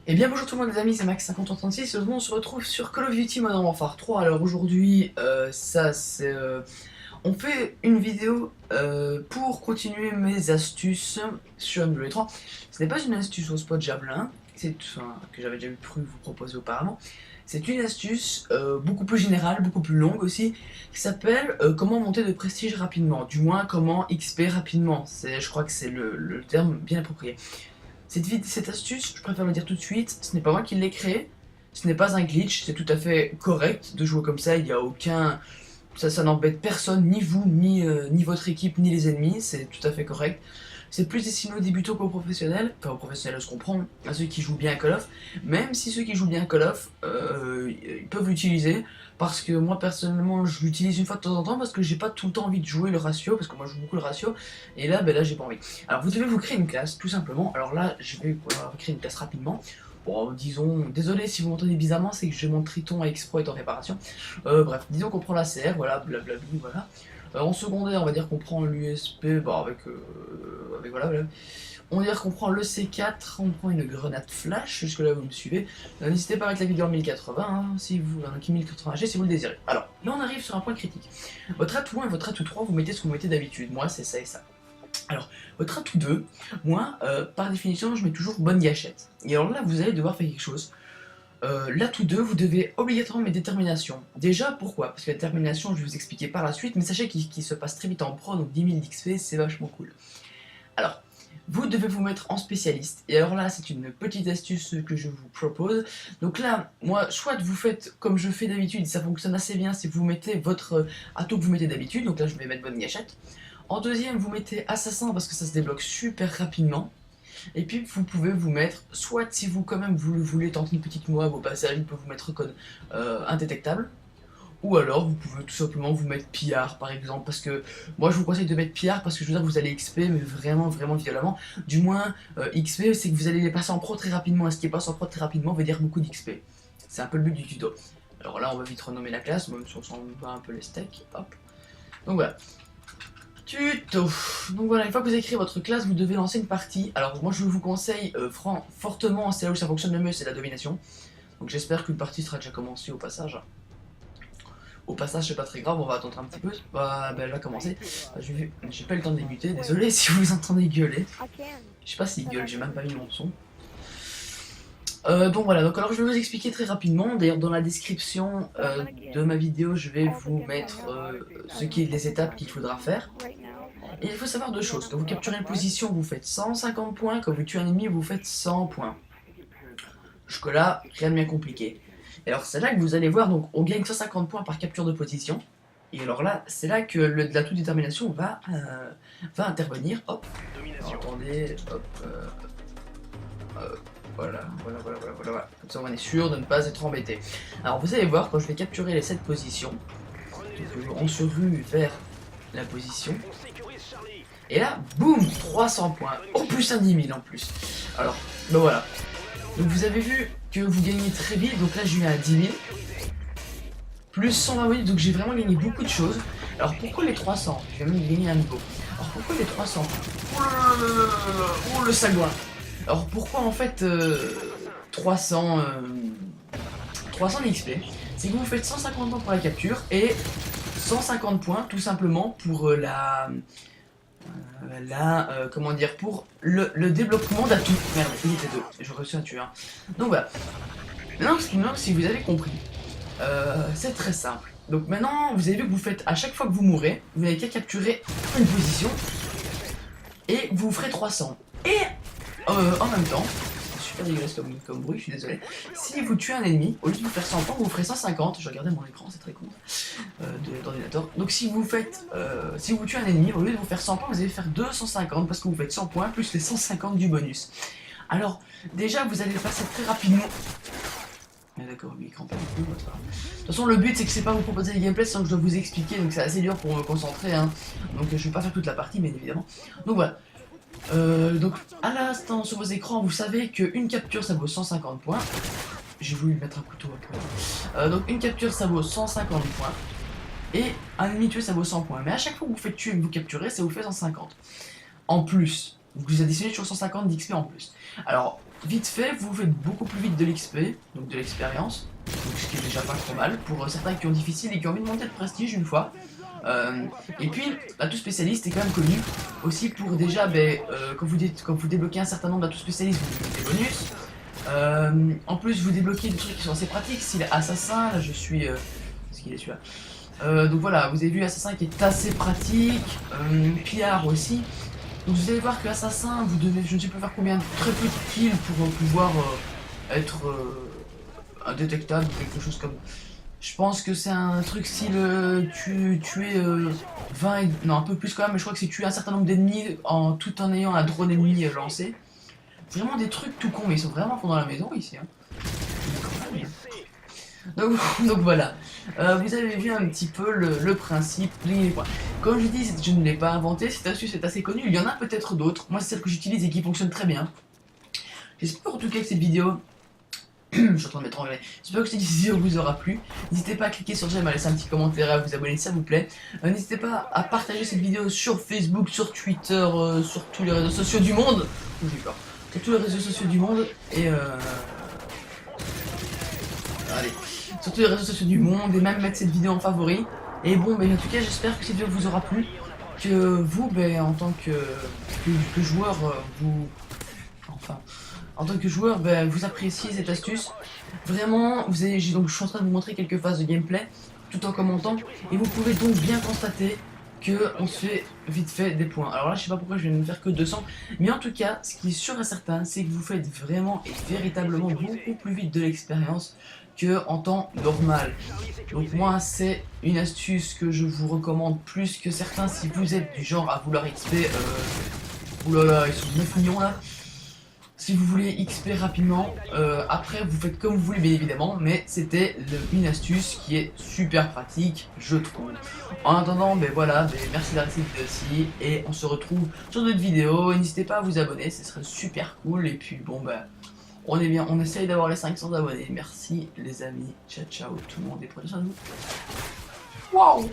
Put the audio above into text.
Eh bien bonjour tout le monde les amis, c'est Max5036 et aujourd'hui on se retrouve sur Call of Duty Modern Warfare 3. Alors aujourd'hui, on fait une vidéo pour continuer mes astuces sur MW3. Ce n'est pas une astuce au spot javelin, que j'avais déjà pu vous proposer auparavant. C'est une astuce beaucoup plus générale, beaucoup plus longue aussi, qui s'appelle comment monter de prestige rapidement, du moins comment XP rapidement. Je crois que c'est le terme bien approprié. Cette astuce, je préfère le dire tout de suite, ce n'est pas moi qui l'ai créée, ce n'est pas un glitch, c'est tout à fait correct de jouer comme ça, il n'y a aucun... Ça n'embête personne, ni vous, ni votre équipe, ni les ennemis, c'est tout à fait correct. C'est plus destiné aux débutants qu'aux professionnels, enfin aux professionnels je comprends, à ceux qui jouent bien à Call of, même si ceux qui jouent bien à Call of, ils peuvent l'utiliser, parce que moi personnellement je l'utilise une fois de temps en temps, parce que j'ai pas tout le temps envie de jouer le ratio, parce que moi je joue beaucoup le ratio, et là, ben là j'ai pas envie. Alors vous devez vous créer une classe, tout simplement, alors là je vais créer une classe rapidement. Bon, disons, désolé si vous m'entendez bizarrement, c'est que j'ai mon Triton à Expro est en réparation. Bref, disons qu'on prend la CR, voilà, blablabla, voilà. En secondaire, on va dire qu'on prend l'USP, bah voilà. On va dire qu'on prend le C4, on prend une grenade flash, jusque là vous me suivez. N'hésitez pas à mettre la vidéo en 1080, hein, si vous, 1080G si vous le désirez. Alors, là on arrive sur un point critique. Votre atout 1 et votre atout 3, vous mettez ce que vous mettez d'habitude, moi c'est ça et ça. Alors, votre atout 2, moi, par définition, je mets toujours bonne gâchette. Et alors là, vous allez devoir faire quelque chose. L'atout 2, vous devez obligatoirement mettre détermination. Déjà, pourquoi? Parce que la détermination, je vais vous expliquer par la suite, mais sachez qu'il se passe très vite en pro, donc 10 000 d'XP, c'est vachement cool. Alors, vous devez vous mettre en spécialiste. Et alors là, c'est une petite astuce que je vous propose. Donc là, moi, soit vous faites comme je fais d'habitude, ça fonctionne assez bien, si vous mettez votre atout que vous mettez d'habitude, donc là, je vais mettre bonne gâchette. En deuxième, vous mettez assassin parce que ça se débloque super rapidement. Et puis vous pouvez vous mettre, soit si vous quand même vous voulez tenter une petite moab au passage, vous pouvez vous mettre code indétectable. Ou alors vous pouvez tout simplement vous mettre pillard par exemple, parce que moi je vous conseille de mettre pillard parce que je veux dire vous allez XP mais vraiment violemment. Du moins XP c'est que vous allez les passer en pro très rapidement, et ce qui passe en pro très rapidement veut dire beaucoup d'XP. C'est un peu le but du tuto. Alors là on va vite renommer la classe, même si on s'en va un peu les steaks, hop. Donc voilà. Tuto. Donc voilà, une fois que vous avez créé votre classe, vous devez lancer une partie. Alors moi je vous conseille fortement, c'est là où ça fonctionne le mieux, c'est la domination. Donc j'espère qu'une partie sera déjà commencée au passage. Au passage c'est pas très grave, on va attendre un petit peu. Bah elle va commencer. J'ai pas eu le temps de débuter, désolé si vous entendez gueuler. Je sais pas s'il gueule, j'ai même pas mis mon son. Donc voilà, alors je vais vous expliquer très rapidement. D'ailleurs dans la description de ma vidéo je vais vous mettre les étapes qu'il faudra faire. Et il faut savoir deux choses, quand vous capturez une position vous faites 150 points, quand vous tuez un ennemi vous faites 100 points. Jusque là, rien de bien compliqué. Et alors c'est là que vous allez voir, donc on gagne 150 points par capture de position. Et alors là, c'est là que la toute détermination va intervenir. Hop, alors, attendez, hop, voilà. Comme ça on est sûr de ne pas être embêté. Alors vous allez voir, quand je vais capturer les 7 positions, on se rue vers la position. Et là, boum, 300 points. En plus un 10 000 en plus. Alors, ben voilà. Donc vous avez vu que vous gagnez très vite, donc là je vais à 10 000. Plus 120 minutes, donc j'ai vraiment gagné beaucoup de choses. Alors pourquoi les 300? Je vais même gagner un niveau. Alors pourquoi les 300? Oh le sagouin. Alors pourquoi en fait 300 d'XP? C'est que vous faites 150 points pour la capture et 150 points tout simplement pour comment dire, pour le développement d'atout. Merde, il était deux, je réussis à tuer un. Donc voilà. Maintenant, si vous avez compris, c'est très simple. Donc maintenant, vous avez vu que vous faites, à chaque fois que vous mourrez, vous n'avez qu'à capturer une position et vous ferez 300. Et en même temps, c'est super dégueulasse comme bruit, je suis désolé. Si vous tuez un ennemi, au lieu de vous faire 100 points, vous ferez 150. Je regardais mon écran, c'est très cool. D'ordinateur. Donc si vous tuez un ennemi, au lieu de vous faire 100 points, vous allez faire 250 parce que vous faites 100 points plus les 150 du bonus. Alors, déjà, vous allez le passer très rapidement. Mais d'accord, lui, il crampait un peu. De toute façon, le but, c'est que c'est pas vous proposer des gameplays sans que je dois vous expliquer, donc c'est assez dur pour me concentrer. Hein. Donc je vais pas faire toute la partie, bien évidemment. Donc voilà. Donc à l'instant sur vos écrans, vous savez qu'une capture ça vaut 150 points. J'ai voulu mettre un couteau après. Donc une capture ça vaut 150 points. Et un ennemi tué ça vaut 100 points. Mais à chaque fois que vous faites tuer et que vous capturez, ça vous fait 150. En plus, vous additionnez toujours 150 d'XP en plus. Alors, vite fait, vous faites beaucoup plus vite de l'XP, donc de l'expérience, donc ce qui est déjà pas trop mal pour certains qui ont difficile et qui ont envie de monter de prestige une fois. Et puis, l'atout spécialiste est quand même connu aussi pour déjà, quand vous débloquez un certain nombre d'atouts spécialistes, vous débloquez des bonus. En plus, vous débloquez des trucs qui sont assez pratiques, style assassin, là je suis... Est-ce qu'il est celui-là donc voilà, vous avez vu Assassin qui est assez pratique, Pillard aussi. Donc vous allez voir que Assassin, vous devez, je ne sais pas faire combien, très peu de kills pour pouvoir être indétectable ou quelque chose comme... Je pense que c'est un truc style tuer 20, non un peu plus quand même, mais je crois que c'est tuer un certain nombre d'ennemis tout en ayant un drone ennemi lancé. Vraiment des trucs tout cons, mais ils sont vraiment fond dans la maison ici. Hein. Donc voilà, vous avez vu un petit peu le principe. Comme je dis, je ne l'ai pas inventé, cette astuce est assez connue, il y en a peut-être d'autres. Moi c'est celle que j'utilise et qui fonctionne très bien. J'espère en tout cas que cette vidéo... je suis en train de mettre en anglais. J'espère que cette vidéo vous aura plu. N'hésitez pas à cliquer sur j'aime, à laisser un petit commentaire et à vous abonner s'il vous plaît. N'hésitez pas à partager cette vidéo sur Facebook, sur Twitter, sur tous les réseaux sociaux du monde. Sur tous les réseaux sociaux du monde et allez, sur tous les réseaux sociaux du monde et même mettre cette vidéo en favori. Et bon, en tout cas, j'espère que cette vidéo vous aura plu, que vous, en tant que joueur, en tant que joueur, vous appréciez cette astuce. Vraiment, donc je suis en train de vous montrer quelques phases de gameplay, tout en commentant, et vous pouvez donc bien constater que on se fait vite fait des points. Alors là, je sais pas pourquoi je viens de me faire que 200, mais en tout cas, ce qui est sûr et certain, c'est que vous faites vraiment et véritablement beaucoup plus vite de l'expérience que en temps normal. Donc moi, c'est une astuce que je vous recommande plus que certains si vous êtes du genre à vouloir XP. Oulala, ils sont 9 millions là. Si vous voulez XP rapidement, après vous faites comme vous voulez bien évidemment, mais c'était une astuce qui est super pratique, je trouve. En attendant, voilà, merci d'avoir cette vidéo aussi, et on se retrouve sur d'autres vidéos, n'hésitez pas à vous abonner, ce serait super cool, et puis bon on est bien, on essaye d'avoir les 500 abonnés, merci les amis, ciao ciao tout le monde, et prenez soin de vous. Waouh.